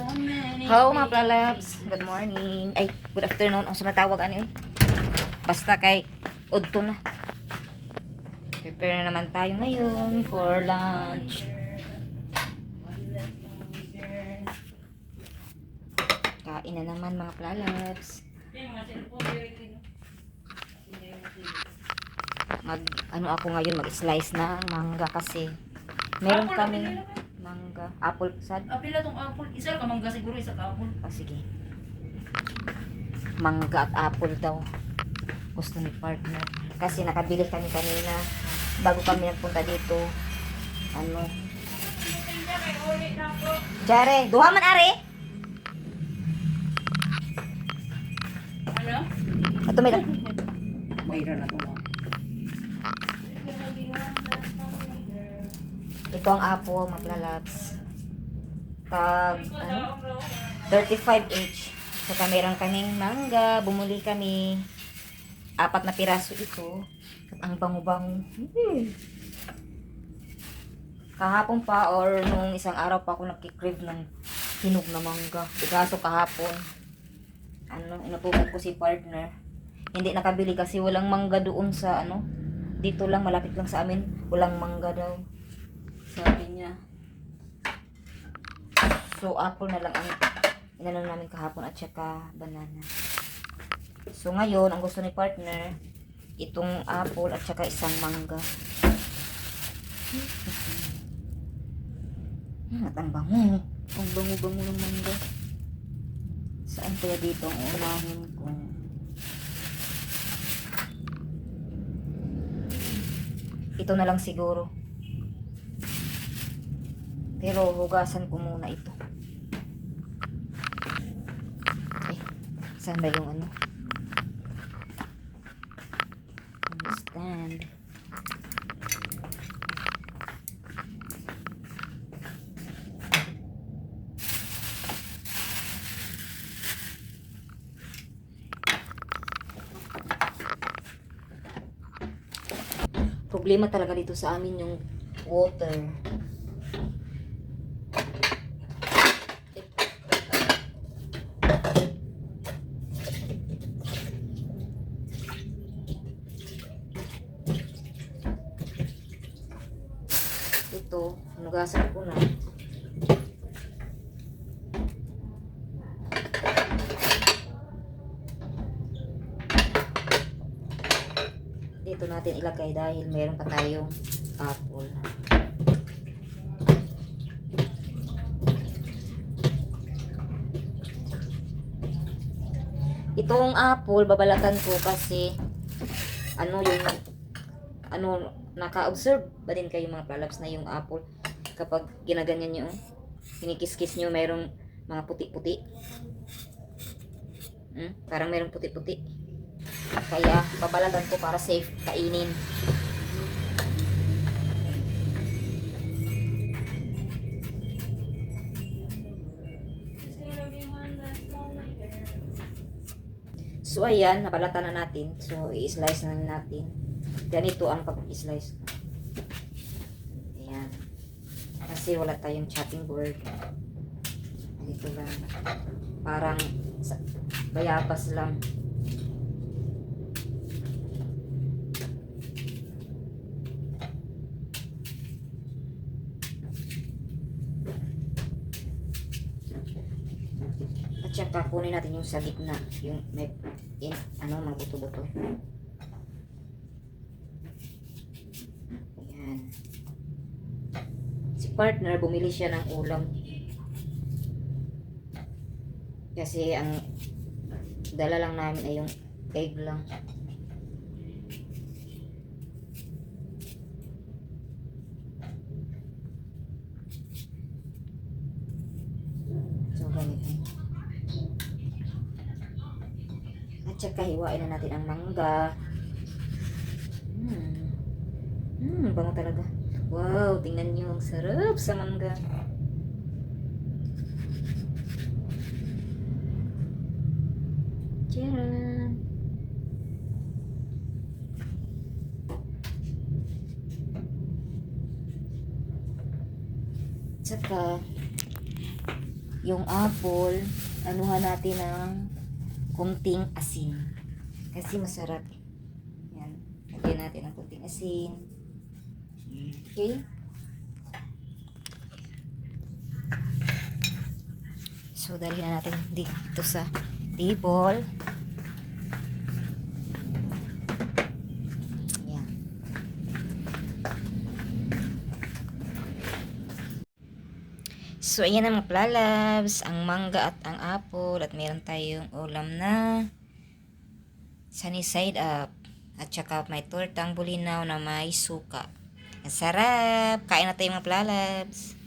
Hello mga plalabs, good morning. Ay, good afternoon. Ang sumatawag ano eh. Basta kay Udto na. Prepare na naman tayo ngayon for lunch. Kain na naman mga plalabs. Ano ako ngayon, mag-slice na mangga kasi meron kaming mangga, apple sad. Pila tong apple, isa ka mangga siguro, isa ka apple. Sige. Mangga at apple daw. Gusto ni partner. Kasi nakabili kami kanina bago kami nagpunta dito. Ano? Jare, duha man are. Ano? Ato may lang. Mayroon na to. Ito ang apple, maglalabs. Tag, ano? 35 each. Saka meron kaming mangga. Bumuli kami. 4 na piraso ito. At ang bango-bango. Kahapon pa or nung isang araw pa ako nagkikrave ng hinog na mangga. Kaso kahapon, inapukan ko si partner. Hindi nakabili kasi walang mangga doon sa dito lang, malapit lang sa amin. Walang mangga daw. Sabi niya. So, apple na lang ang inano namin kahapon at saka banana. So, ngayon, ang gusto ni partner, itong apple at saka isang mangga. At ang bango. Ang bango-bango ng mangga. Saan kaya dito ang unahin ko? Ito na lang siguro. Pero hugasan ko muna ito. Eh, saan ba yung stand? Problema talaga dito sa amin yung water. Ito, nugasan ko na. Dito natin ilagay dahil meron pa tayong apple. Itong apple, babalatan ko kasi naka-observe ba din kayo mga palabs na yung apple kapag ginaganyan nyo, kinikis-kis nyo, mayroong mga puti-puti. Parang mayroong puti-puti. Kaya babalatan ko para safe kainin. So ayan, nabalatan na natin. So i-slice na natin. Ganito ang pag-slice. Ayan. Kasi wala tayong chopping board. Ganito lang. Parang bayabas lang. At saka kunin natin yung sa gitna. Yung may mga buto-buto. Partner, bumili siya ng ulam kasi ang dala lang namin ay yung egg lang. So ganito. At saka hiwain na natin ang mangga. Bango talaga. Wow, tingnan nyo, ang sarap sa mangga. Tcharan! Tsaka, yung apple, anuhan natin ng kunting asin. Kasi masarap. Yan. Lagyan natin ng kunting asin. Okay? So, dalhin na natin dito sa table. Yan. So, ayan ang mga plalabs, ang mangga at ang apple. At meron tayong ulam na sunny side up. At saka may tortang bulinaw na may suka. Ang sarap! Kain na tayo mga plalabs.